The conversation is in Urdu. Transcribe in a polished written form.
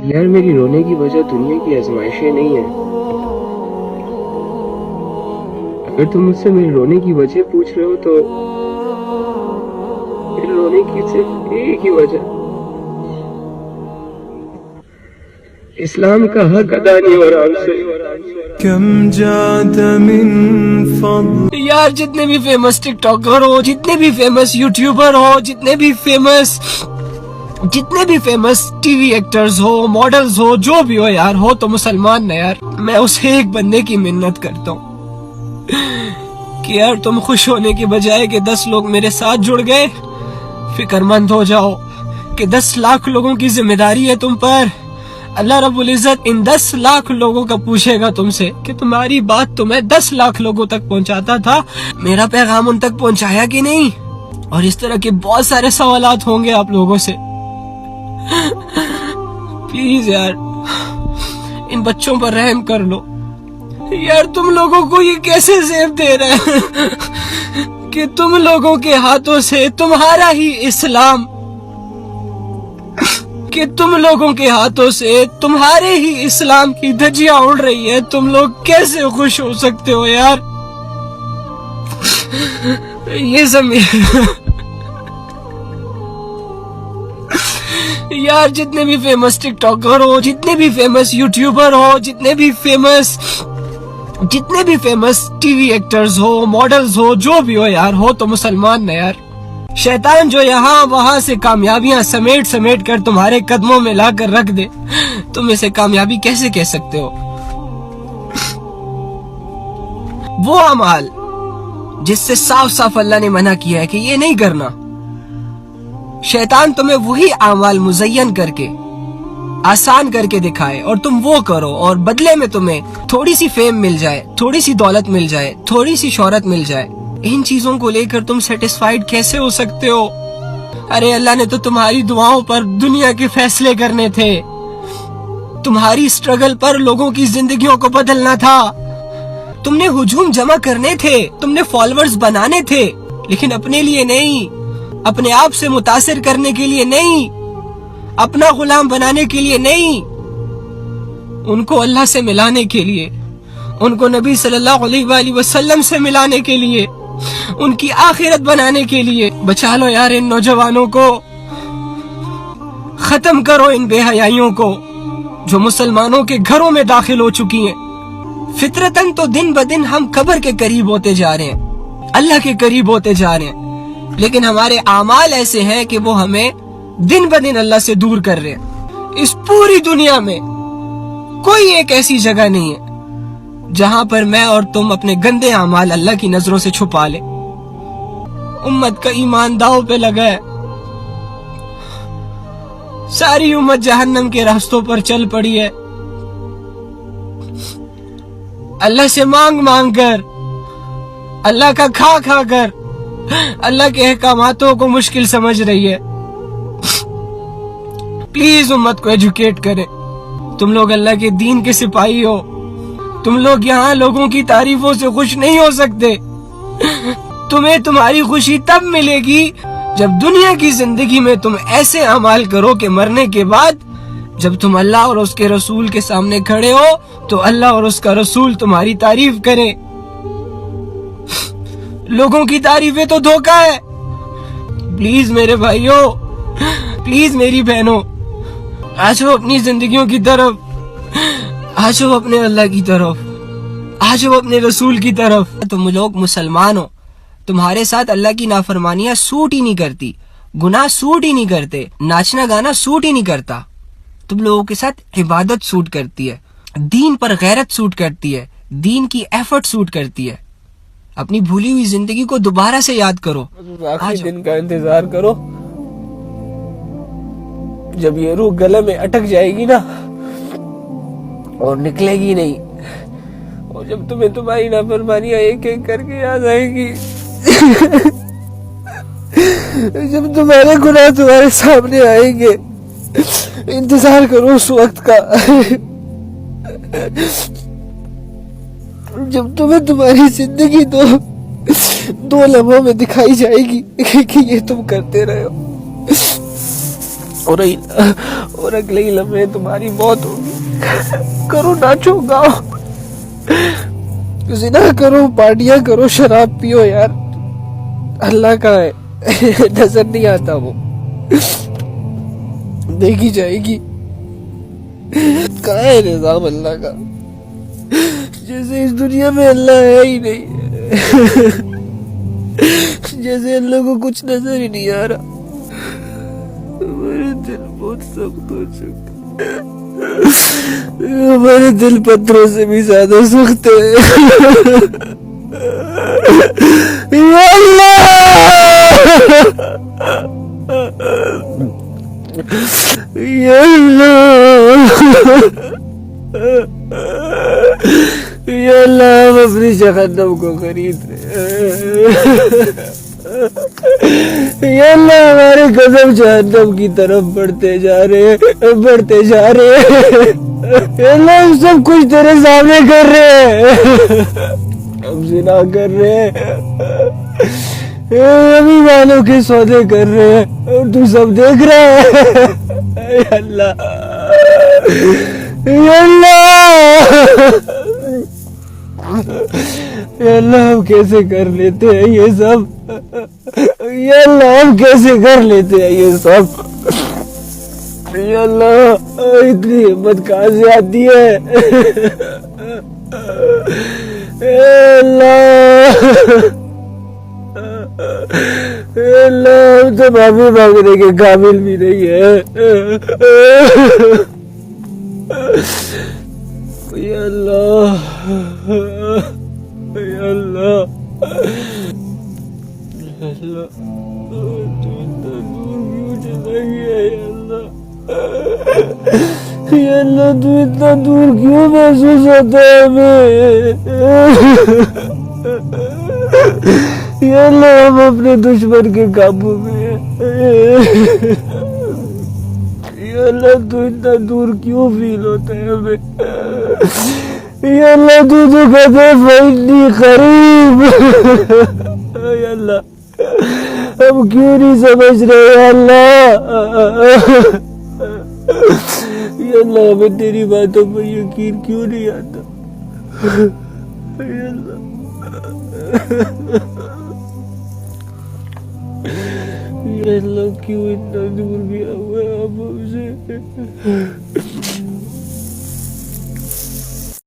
یار میری رونے کی وجہ دنیا کی آزمائشیں نہیں ہیں. اگر تم مجھ سے میرے رونے کی وجہ پوچھ رہے ہو تو میرے رونے کی صرف ایک ہی وجہ اسلام کا حق ادا نہیں ہو رہا سے. کم جات من فضل. یار جتنے بھی فیمس ٹک ٹاکر ہو، جتنے بھی فیمس یوٹیوبر ہو، جتنے بھی فیمس ٹی وی ایکٹرز ہو، ماڈلز ہو، جو بھی ہو یار، ہو تو مسلمان نہ یار. میں اس ایک بندے کی منت کرتا ہوں کہ یار تم خوش ہونے کے بجائے کہ 10 لوگ میرے ساتھ جڑ گئے، فکر مند ہو جاؤ کہ 10 لاکھ لوگوں کی ذمہ داری ہے تم پر. اللہ رب العزت ان 10 لاکھ لوگوں کا پوچھے گا تم سے کہ تمہاری بات تو میں 10 لاکھ لوگوں تک پہنچاتا تھا، میرا پیغام ان تک پہنچایا کہ نہیں؟ اور اس طرح کے بہت سارے سوالات ہوں گے آپ لوگوں سے. پلیز یار ان بچوں پر رحم کر لو. یار تم لوگوں کو یہ کیسے زیب دے رہے ہیں کہ تم لوگوں کے ہاتھوں سے تمہارا ہی اسلام، کہ تم لوگوں کے ہاتھوں سے تمہارے ہی اسلام کی دھجیاں اڑ رہی ہے. تم لوگ کیسے خوش ہو سکتے ہو یار؟ یہ یار جتنے بھی فیمس ٹک ٹاکر ہو، جتنے بھی فیمس یوٹیوبر ہو، جتنے بھی فیمس ٹی وی ایکٹرز ہو، ماڈلز ہو، جو بھی ہو یار، ہو تو مسلمان نہ یار. شیطان جو یہاں وہاں سے کامیابیاں سمیٹ کر تمہارے قدموں میں لا کر رکھ دے، تم اسے کامیابی کیسے کہہ سکتے ہو؟ وہ اعمال جس سے صاف اللہ نے منع کیا ہے کہ یہ نہیں کرنا، شیطان تمہیں وہی اعمال مزین کر کے آسان کر کے دکھائے اور تم وہ کرو، اور بدلے میں تمہیں تھوڑی سی فیم مل جائے، تھوڑی سی دولت مل جائے، تھوڑی سی شہرت مل جائے. ان چیزوں کو لے کر تم سیٹسفائیڈ کیسے ہو سکتے ہو؟ ارے اللہ نے تو تمہاری دعاؤں پر دنیا کے فیصلے کرنے تھے، تمہاری سٹرگل پر لوگوں کی زندگیوں کو بدلنا تھا، تم نے ہجوم جمع کرنے تھے، تم نے فالوورز بنانے تھے، لیکن اپنے لیے نہیں، اپنے آپ سے متاثر کرنے کے لیے نہیں، اپنا غلام بنانے کے لیے نہیں، ان کو اللہ سے ملانے کے لیے، ان کو نبی صلی اللہ علیہ وآلہ وسلم سے ملانے کے لیے، ان کی آخرت بنانے کے لیے. بچا لو یار ان نوجوانوں کو، ختم کرو ان بے حیائیوں کو جو مسلمانوں کے گھروں میں داخل ہو چکی ہیں. فطرتاً تو دن بدن ہم قبر کے قریب ہوتے جا رہے ہیں، اللہ کے قریب ہوتے جا رہے ہیں، لیکن ہمارے اعمال ایسے ہیں کہ وہ ہمیں دن بدن اللہ سے دور کر رہے ہیں. اس پوری دنیا میں کوئی ایک ایسی جگہ نہیں ہے جہاں پر میں اور تم اپنے گندے اعمال اللہ کی نظروں سے چھپا لیں. امت کا ایمان داؤ پہ لگا ہے، ساری امت جہنم کے راستوں پر چل پڑی ہے، اللہ سے مانگ کر، اللہ کا کھا کر اللہ کے احکاماتوں کو مشکل سمجھ رہی ہے. پلیز امت کو ایجوکیٹ کرے. تم لوگ اللہ کے دین کے سپاہی ہو، تم لوگ یہاں لوگوں کی تعریفوں سے خوش نہیں ہو سکتے. تمہیں تمہاری خوشی تب ملے گی جب دنیا کی زندگی میں تم ایسے اعمال کرو کہ مرنے کے بعد جب تم اللہ اور اس کے رسول کے سامنے کھڑے ہو تو اللہ اور اس کا رسول تمہاری تعریف کرے. لوگوں کی تعریفیں تو دھوکہ ہے. پلیز میرے بھائیوں، پلیز میری بہنوں، آ جاؤ اپنی زندگیوں کی طرف، آ جاؤ اپنے اللہ کی طرف، آ جاؤ اپنے رسول کی طرف. تم لوگ مسلمان ہو، تمہارے ساتھ اللہ کی نافرمانیاں سوٹ ہی نہیں کرتی، گناہ سوٹ ہی نہیں کرتے، ناچنا گانا سوٹ ہی نہیں کرتا. تم لوگوں کے ساتھ عبادت سوٹ کرتی ہے، دین پر غیرت سوٹ کرتی ہے، دین کی ایفرٹ سوٹ کرتی ہے. اپنی بھولی ہوئی زندگی کو دوبارہ سے یاد کرو. آخری دن کا انتظار کرو جب یہ روح گلے میں اٹک جائے گی نا اور نکلے گی نہیں، اور جب تمہیں تمہاری نافرمانیاں ایک ایک کر کے یاد آئے گی، جب تمہارے گناہ تمہارے سامنے آئیں گے، انتظار کرو اس وقت کا جب تمہیں تمہاری زندگی دو لمحوں میں دکھائی جائے گی کہ یہ تم کرتے رہے ہو. اور اگلے ہی لمحے تمہاری موت ہوگی. کرو, ناچو, گاؤ, زنا کرو, پارٹیاں کرو, شراب پیو یار. اللہ کا ہے, نظر نہیں آتا وہ, دیکھی جائے گی. کہاں ہے نظام اللہ کا؟ جیسے اس دنیا میں اللہ ہے ہی نہیں, جیسے اللہ کو کچھ نظر ہی نہیں آ رہا. ہمارے دل بہت سخت ہو چکے, ہمارے دل پتھروں سے بھی زیادہ سخت ہے. یا اللہ, یا اللہ, یا اللہ, ہم اپنی جہنم کو خرید رہے. یا اللہ, ہمارے قدم جہنم کی طرف بڑھتے جا رہے. یا اللہ, ہم سب کچھ تیرے سامنے کر رہے ہیں. ہم زنا کر رہے ہیں, ہم ایمانوں کے سودے کر رہے ہیں, اور تو سب دیکھ رہا ہے. یا اللہ, یا اللہ, یا اللہ, ہم کیسے کر لیتے ہیں یہ سب؟ یا اللہ, ہم کیسے کر لیتے ہیں یہ سب؟ یا اللہ, اتنی ہمت کہاں سے آتی ہے؟ اے اللہ, اے اللہ, ہم تو معافی مانگنے کے قابل بھی نہیں ہے. یا اللہ, یا اللہ, اللہ, تو اتنا دور کیوں چلا گیا؟ یا اللہ, یا اللہ, تو اتنا دور کیوں محسوس ہوتا ہے ہمیں؟ یا اللہ, ہم اپنے دشمن کے قابو میں ہیں. یا اللہ, تو اتنا دور کیوں فیل ہوتا ہے ہمیں؟ یا اللہ, تو کہتے ہے فإنی قریب. یا اللہ, ہم کیوں نہیں سمجھ رہے؟ یا اللہ, یا اللہ, ہمیں تیری باتوں پر یقین کیوں نہیں آتا؟ یا اللہ, یا اللہ, کیوں اتنا دور گیا ہوا ہے آپ ہم سے؟